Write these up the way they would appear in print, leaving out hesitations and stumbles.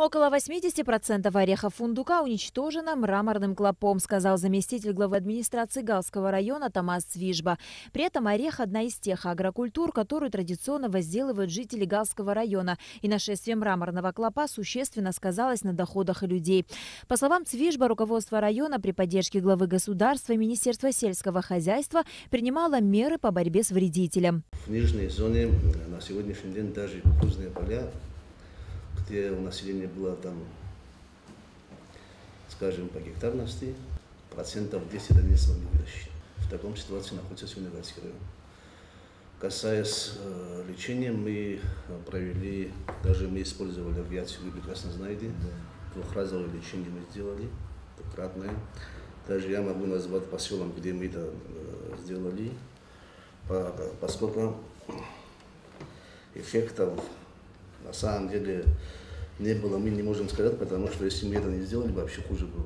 Около 80% орехов фундука уничтожено мраморным клопом, сказал заместитель главы администрации Галского района Томас Цвижба. При этом орех – одна из тех агрокультур, которую традиционно возделывают жители Галского района. И нашествие мраморного клопа существенно сказалось на доходах людей. По словам Цвижба, руководство района при поддержке главы государства и Министерства сельского хозяйства принимало меры по борьбе с вредителем. В нижней зоне на сегодняшний день даже кукурузные поля, где у населения было там, скажем, по гектарности, 10% они не смогли выращить. В таком ситуации находится сегодня Галский район. Касаясь лечения, мы провели, даже мы использовали авиацию, вы прекрасно знаете, двухразовое лечение мы сделали, двукратное. Даже я могу назвать поселом, где мы это сделали, поскольку эффектов на самом деле не было, мы не можем сказать, потому что если мы это не сделали, вообще хуже было.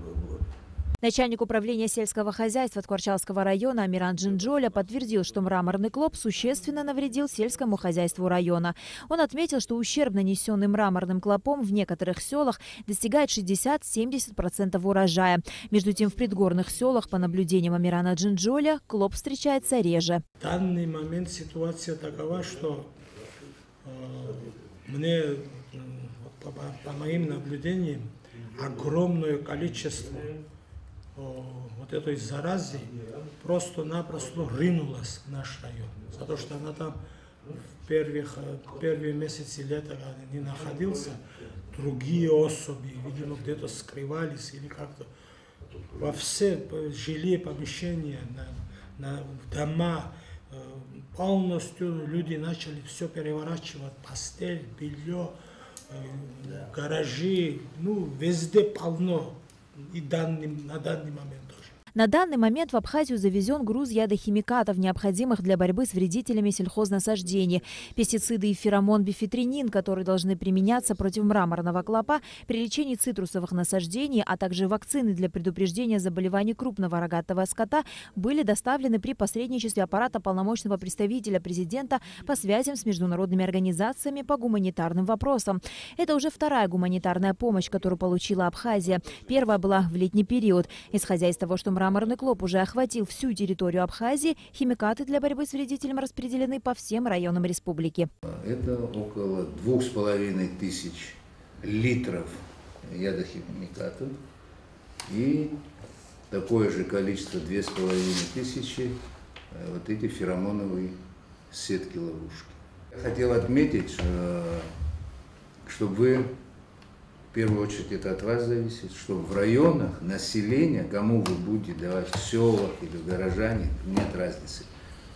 Начальник управления сельского хозяйства Тхварчалского района Амиран Джинджоля подтвердил, что мраморный клоп существенно навредил сельскому хозяйству района. Он отметил, что ущерб, нанесенный мраморным клопом в некоторых селах, достигает 60–70% урожая. Между тем, в предгорных селах, по наблюдениям Амирана Джинджоля, клоп встречается реже. В данный момент ситуация такова, что мне, по моим наблюдениям, огромное количество вот этой заразы просто-напросто рынулась в наш район. Потому что она там в первые месяцы лета не находился, другие особи, видимо, где-то скрывались или как-то. Во все жилые помещения, на дома, полностью люди начали все переворачивать, постель, белье, гаражи, везде полно. И на данный момент тоже. На данный момент в Абхазию завезен груз ядохимикатов, необходимых для борьбы с вредителями сельхознасаждений. Пестициды и феромон бифитринин, которые должны применяться против мраморного клопа при лечении цитрусовых насаждений, а также вакцины для предупреждения заболеваний крупного рогатого скота, были доставлены при посредничестве аппарата полномочного представителя президента по связям с международными организациями по гуманитарным вопросам. Это уже вторая гуманитарная помощь, которую получила Абхазия. Первая была в летний период. Исходя из того, что мраморный клоп уже охватил всю территорию Абхазии, химикаты для борьбы с вредителем распределены по всем районам республики. Это около 2500 литров ядохимикатов и такое же количество 2500 вот эти феромоновые сетки-ловушки. Я хотел отметить, чтобы вы, в первую очередь это от вас зависит, что в районах населения, кому вы будете давать, в селах или в горожане, нет разницы,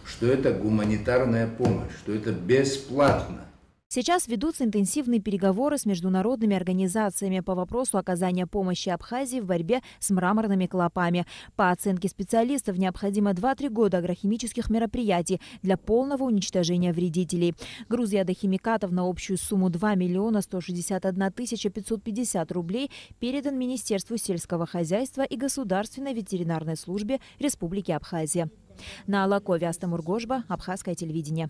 что это гуманитарная помощь, что это бесплатно. Сейчас ведутся интенсивные переговоры с международными организациями по вопросу оказания помощи Абхазии в борьбе с мраморными клопами. По оценке специалистов, необходимо 2–3 года агрохимических мероприятий для полного уничтожения вредителей. Груз ядохимикатов на общую сумму 2 161 550 рублей передан Министерству сельского хозяйства и Государственной ветеринарной службе Республики Абхазия. На Алакове Астамургожба, Абхазское телевидение.